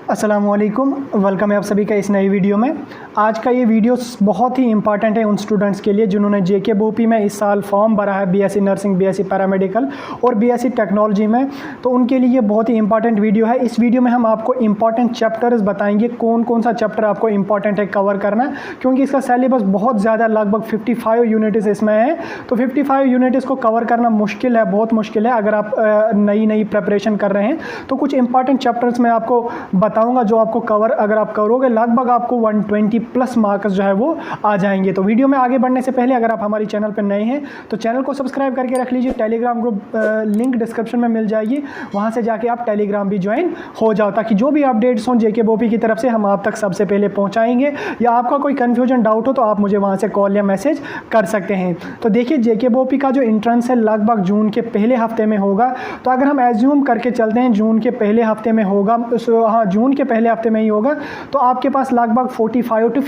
अस्सलामुअलैकुम, वेलकम है आप सभी का इस नई वीडियो में। आज का ये वीडियो बहुत ही इंपॉर्टेंट है उन स्टूडेंट्स के लिए जिन्होंने JKBOP में इस साल फॉर्म भरा है BSc नर्सिंग, BSc पैरामेडिकल और BSc टेक्नोलॉजी में। तो उनके लिए ये बहुत ही इंपॉर्टेंट वीडियो है। इस वीडियो में हम आपको इंपॉर्टेंट चैप्टर्स बताएंगे, कौन कौन सा चैप्टर आपको इंपॉर्टेंट है कवर करना, क्योंकि इसका सिलेबस बहुत ज़्यादा, लगभग 55 यूनिट्स इसमें है। तो 55 यूनिट्स को कवर करना मुश्किल है, बहुत मुश्किल है। अगर आप नई प्रिपरेशन कर रहे हैं तो कुछ इंपॉर्टेंट चैप्टर्स मैं आपको बताऊंगा जो आपको कवर अगर आप करोगे लगभग आपको 120 प्लस मार्क्स जो है वो आ जाएंगे। तो वीडियो में आगे बढ़ने से पहले अगर आप हमारी चैनल पर नए हैं तो चैनल को सब्सक्राइब करके रख लीजिए। टेलीग्राम ग्रुप लिंक डिस्क्रिप्शन में मिल जाएगी, वहाँ से जाके आप टेलीग्राम भी ज्वाइन हो जाओ ताकि जो भी अपडेट्स हों JKBOP की तरफ से हम आप तक सबसे पहले पहुँचाएंगे। या आपका कोई कन्फ्यूजन डाउट हो तो आप मुझे वहाँ से कॉल या मैसेज कर सकते हैं। तो देखिए JKBOP का जो एंट्रेंस है लगभग जून के पहले हफ्ते में होगा। तो अगर हम एज्यूम करके चलते हैं जून के पहले हफ्ते में होगा, हाँ जून के पहले हफ्ते में ही होगा, तो आपके पास लगभग 45 टू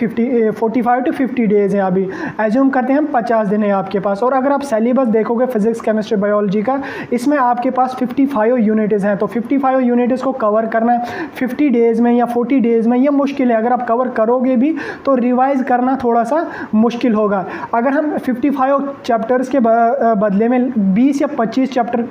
50 डेज़ हैं। अभी एज्यूम करते हैं हम 50 दिन है आपके पास। और अगर आप सिलेबस देखोगे फिजिक्स, केमिस्ट्री, बायोलॉजी का, इसमें आपके पास 55 यूनिट्स हैं। तो 55 यूनिट्स को कवर करना 50 डेज़ में या 40 डेज़ में ये मुश्किल है। अगर आप कवर करोगे भी तो रिवाइज़ करना थोड़ा सा मुश्किल होगा। अगर हम 55 चैप्टर्स के बदले में 20 या 25 चैप्टर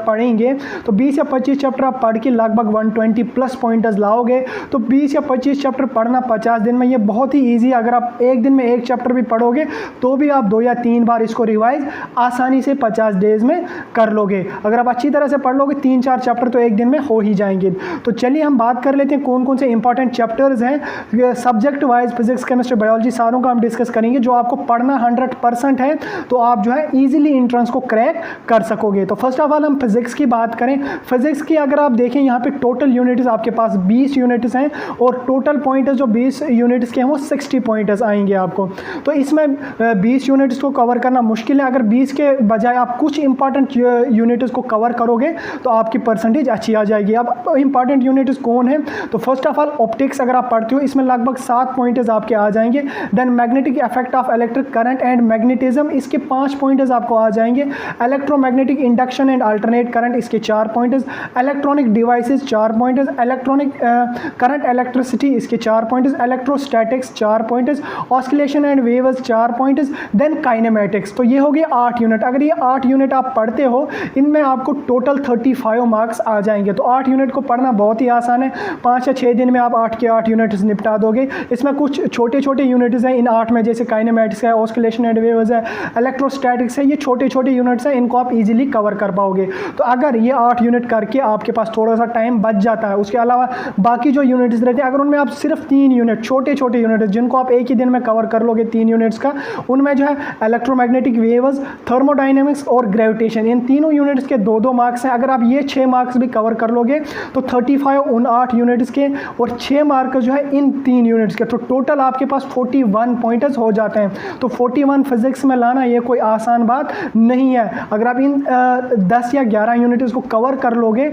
पढ़ेंगे तो 20 या 25 चैप्टर आप पढ़ के लगभग 120 प्लस पॉइंटर्स लाओगे। तो 20 या 25 चैप्टर पढ़ना 50 दिन में ये बहुत ही ईजी। अगर आप एक दिन में एक चैप्टर भी पढ़ोगे तो भी आप 2 या 3 बार इसको रिवाइज आसानी से 50 डेज़ में कर लोगे। अगर आप अच्छी तरह से पढ़ लोगे 3-4 चैप्टर तो एक दिन में हो ही जाएंगे। तो चलिए हम बात कर लेते हैं कौन कौन से इंपॉर्टेंट चैप्टर्स हैं subject wise, physics, chemistry, biology सारों का हम डिस्कस करेंगे जो आपको पढ़ना 100% है। तो आप जो है ईजिली एंट्रेंस को क्रैक कर सकोगे। तो फर्स्ट ऑफ ऑल हम फिजिक्स की बात करें। फिजिक्स की अगर आप देखें यहाँ पे टोटल यूनिट्स आपके पास 20 यूनिट्स हैं और टोटल पॉइंटर्स जो 20 यूनिट्स के हैं वो 60 पॉइंटर्स आएंगे आपको। तो इसमें 20 यूनिट्स को कवर करना मुश्किल है। अगर 20 के बजाय आप कुछ इंपॉर्टेंट यूनिट्स को कवर करोगे तो आपकी परसेंटेज अच्छी आ जाएगी। अब इंपॉर्टेंट यूनिट्स कौन है? तो फर्स्ट ऑफ ऑल ऑप्टिक्स अगर आप पढ़ते हो इसमें लगभग 7 पॉइंटर्स आपके आ जाएंगे। Then magnetic effect of electric current and magnetism, इसके 5 पॉइंटर्स आपको आ जाएंगे। Electromagnetic induction and alternate current, इसके 4 pointers. Electronic devices 4 pointers. Electronic current electricity, इसके 4 pointers. Electrostatics 4 pointers. Oscillation and waves 4 pointers. Then kinematics. तो ये हो गए 8 यूनिट। अगर ये 8 यूनिट आप पढ़ते हो इनमें आपको टोटल 35 मार्क्स आ जाएंगे। तो 8 यूनिट को पढ़ना बहुत ही आसान है, 5 या 6 दिन में आप 8 के 8 यूनिट्स निपटा दोगे। इसमें कुछ छोटे छोटे यूनिट्स हैं इन 8 में, जैसे काइनेमेटिक्स है, ऑस्किलेशन एंड वेव्स है, इलेक्ट्रोस्टैटिक्स है। ये छोटे छोटे यूनिट्स हैं, इनको आप इजीली कवर कर पाओगे। तो अगर ये 8 यूनिट करके आपके पास थोड़ा सा टाइम बच जाता है, उसके अलावा बाकी जो यूनिट्स रहते हैं अगर उनमें आप सिर्फ 3 यूनिट, छोटे छोटे यूनिट्स जिनको आप एक ही दिन में कवर कर लोगे 3 यूनिट्स का, उनमें जो है इलेक्ट्रोमैग्नेटिक वेव्स, थर्मोडायनेमिक्स और ग्रेविटेशन, इन तीनों यूनिट्स के 2-2 मार्क्स हैं। अगर आप ये 6 मार्क्स भी कवर कर लोगे तो 35 उन 8 यूनिट्स के और 6 मार्क्स जो है इन 3 यूनिट्स के, तो टोटल आपके पास 41 पॉइंटर्स हो जाते हैं। तो 41 फिजिक्स में लाना ये कोई आसान बात नहीं है। अगर आप इन 10 या 11 यूनिट्स को कवर कर लोगे,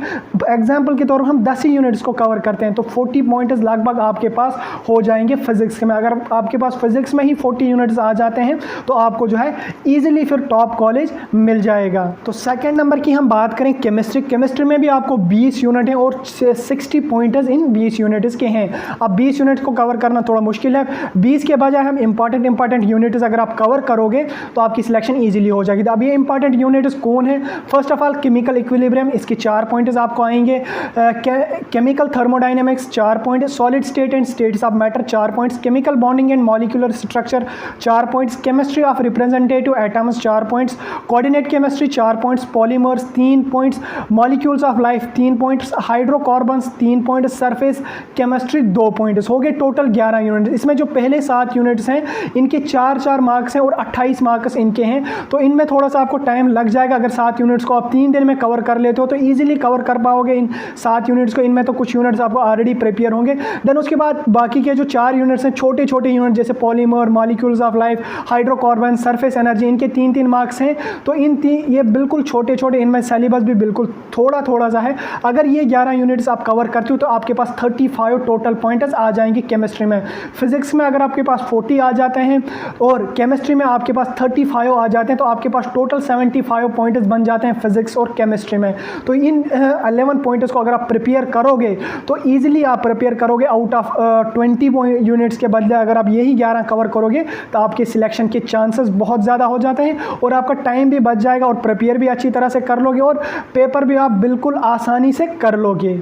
एग्जाम्पल के तौर पर हम 10 ही यूनिट्स को कवर करते हैं तो 40 पॉइंटर्स लगभग आपके पास हो जाएंगे फिजिक्स में। अगर आपके पास फिजिक्स में ही 40 यूनिट्स आ जाते हैं तो आपको जो है ईजिली फिर टॉप कॉलेज मिल जाएगा। तो सेकंड नंबर की हम बात करें केमिस्ट्री। केमिस्ट्री में भी आपको 20 यूनिट हैं और 60 पॉइंटर्स इन 20 यूनिट्स के हैं। अब 20 यूनिट्स को कवर करना थोड़ा मुश्किल है। 20 के बजाय हम इंपॉर्टेंट यूनिट्स अगर आप कवर करोगे तो आपकी सिलेक्शन ईजिली हो जाएगी। तो अब ये इंपॉर्टेंट यूनिट्स कौन है? First of all chemical equilibrium, इसके 4 पॉइंट्स आपको आएंगे। Chemical thermodynamics 4 point. Solid state and states of matter 4 points. Chemical bonding and molecular structure 4 points. Chemistry of representative atoms 4 points. Coordinate chemistry 4 points. Polymers 3 points. Molecules of life 3 points. Hydrocarbons 3 points. Surface chemistry 2 points. हो गए total 11 units. इसमें जो पहले 7 units हैं इनके 4-4 marks हैं और 28 marks इनके हैं। तो इनमें थोड़ा सा आपको टाइम लग जाएगा। अगर 7 यूनिट्स को आप 3 दिन में कवर कर लेते हो तो ईजिली कवर कर पाओगे इन 7 यूनिट्स को। इनमें तो कुछ यूनिट्स आपको ऑलरेडी प्रिपेयर होंगे। देन उसके बाद बाकी के जो 4 यूनिट्स हैं छोटे छोटे यूनिट जैसे polymer, molecules of life, hydrocarbon, surface energy, इनके 3-3 मार्क्स हैं। तो ये बिल्कुल छोटे छोटे, इनमें सिलेबस भी बिल्कुल थोड़ा सा है। अगर ये 11 यूनिट्स आप कवर करते हो तो आपके पास 35 टोटल पॉइंट्स आ जाएंगे केमिस्ट्री में। फिजिक्स में अगर आपके पास 40 आ जाते हैं और केमिस्ट्री में आपके पास 35 आ जाते हैं तो आपके पास टोटल 75 पॉइंट्स बन जाते हैं फिजिक्स और केमिस्ट्री में। तो इन 11 पॉइंट्स को अगर आप प्रिपेयर करोगे तो ईजिली आप प्रिपेयर करोगे। आउट ऑफ 20 यूनिट्स के बदले अगर आप यही 11 कवर करोगे तो आपके सिलेक्शन के चांसेस बहुत ज़्यादा हो जाते हैं और आपका टाइम भी बच जाएगा और प्रिपेयर भी अच्छी तरह से कर लोगे और पेपर भी आप बिल्कुल आसानी से कर लोगे।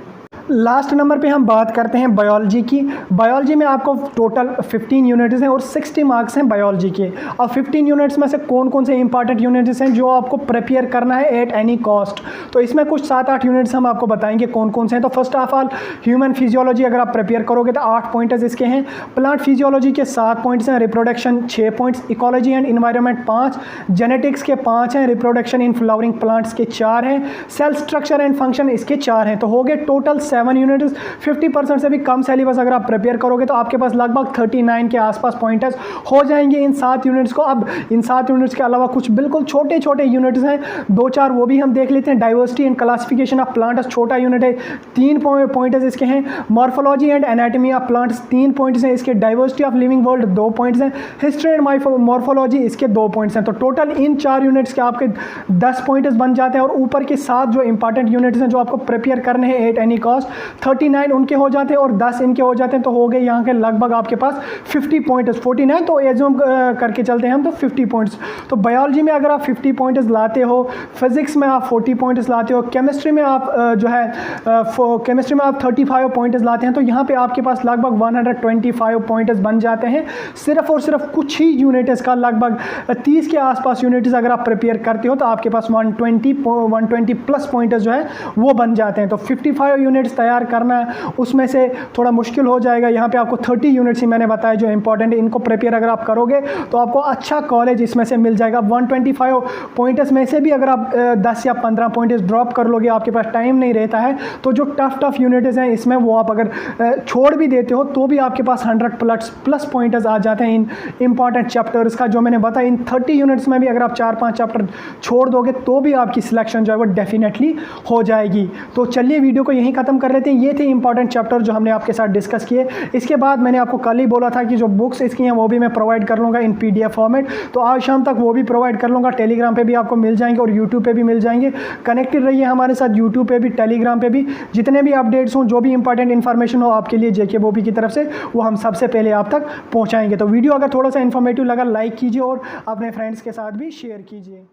लास्ट नंबर पे हम बात करते हैं बायोलॉजी की। बायोलॉजी में आपको टोटल 15 यूनिट्स हैं और 60 मार्क्स हैं बायोलॉजी के। और 15 यूनिट्स में से कौन कौन से इंपॉर्टेंट यूनिट्स हैं जो आपको प्रिपेयर करना है एट एनी कॉस्ट, तो इसमें कुछ 7-8 यूनिट्स हम आपको बताएंगे कौन कौन से हैं। तो first of all human physiology अगर आप प्रिपेयर करोगे तो 8 पॉइंट्स इसके हैं। प्लांट फिजियोलॉजी के 7 पॉइंट्स हैं। Reproduction 6 points. Ecology and environment 5। Genetics के 5 हैं। रिप्रोडक्शन इन फ्लावरिंग प्लांट्स के 4 हैं। सेल स्ट्रक्चर एंड फंक्शन इसके 4 हैं। तो हो गए टोटल 7 यूनिट्स। 50% से भी कम सिलेबस अगर आप प्रिपेयर करोगे तो आपके पास लगभग 39 के आसपास पॉइंटर्स हो जाएंगे इन 7 यूनिट्स को। अब इन 7 यूनिट्स के अलावा कुछ बिल्कुल छोटे छोटे यूनिट्स हैं, 2-4 वो भी हम देख लेते हैं। Diversity and classification of plants छोटा यूनिट है, 3 पॉइंट्स इसके हैं। Morphology and anatomy of plants 3 points हैं इसके। Diversity of living world 2 points हैं। हिस्ट्री एंड मॉर्फोलॉजी इसके 2 पॉइंट्स हैं। तो टोटल इन 4 यूनिट्स के आपके 10 पॉइंट्स बन जाते हैं और ऊपर के 7 जो इंपॉर्टेंट यूनिट्स हैं जो आपको प्रिपेयर करने हैं एट एनी कॉस्ट, 39 उनके हो जाते हैं और 10 इनके हो जाते हैं। तो हो गए यहाँ के लगभग आपके पास 50 पॉइंट्स। 49 तो एज्यूम करके चलते हैं हम तो 50 पॉइंट्स। तो बायोलॉजी में अगर आप 50 पॉइंट्स लाते हो, फिजिक्स में आप 40 पॉइंट्स लाते हो, केमिस्ट्री में आप केमिस्ट्री में आप 35 पॉइंट्स लाते हैं, तो यहाँ पे आपके पास लगभग 125 पॉइंट्स बन जाते हैं। सिर्फ और सिर्फ कुछ ही यूनिट्स का लगभग 30 के आसपास यूनिट्स अगर आप प्रिपेयर करते हो तो आपके पास 120 प्लस पॉइंट्स जो है वो बन जाते हैं। तो 55 यूनिट्स तैयार करना उसमें से थोड़ा मुश्किल हो जाएगा। यहाँ पे आपको 30 यूनिट्स ही मैंने बताया जो इंपॉर्टेंट है, इनको प्रिपेयर अगर आप करोगे तो आपको अच्छा कॉलेज इसमें से मिल जाएगा। 125 पॉइंट्स में से भी अगर आप 10 या 15 पॉइंट्स ड्रॉप कर लोगे, आपके पास टाइम नहीं रहता है, तो जो टफ यूनिट्स हैं इसमें वो आप अगर छोड़ भी देते हो तो भी आपके पास 100 प्लस पॉइंट्स आ जाते हैं इन इंपॉर्टेंट चैप्टर्स का जो मैंने बताया। इन 30 यूनिट्स में भी अगर आप 4-5 चैप्टर छोड़ दोगे तो भी आपकी सिलेक्शन जो है वो डेफिनेटली हो जाएगी। तो चलिए वीडियो को यहीं ख़त्म कर लेते हैं। ये थे इंपॉर्टेंट चैप्टर जो हमने आपके साथ डिस्कस किए। इसके बाद मैंने आपको कल ही बोला था कि जो बुक्स इसकी हैं वो भी मैं प्रोवाइड कर लूँगा इन PDF फॉर्मेट, तो आज शाम तक वो भी प्रोवाइड कर लूँगा। टेलीग्राम पे भी आपको मिल जाएंगे और यूट्यूब पे भी मिल जाएंगे। कनेक्टेड रहिए हमारे साथ यूट्यूब पे भी, टेलीग्राम पे भी। जितने भी अपडेट्स हों, जो भी इंपॉर्टेंट इन्फॉर्मेशन हो आपके लिए JK BOP की तरफ से, वो हम सबसे पहले आप तक पहुँचाएंगे। तो वीडियो अगर थोड़ा सा इन्फॉर्मेटिव लगा लाइक कीजिए और अपने फ्रेंड्स के साथ भी शेयर कीजिए।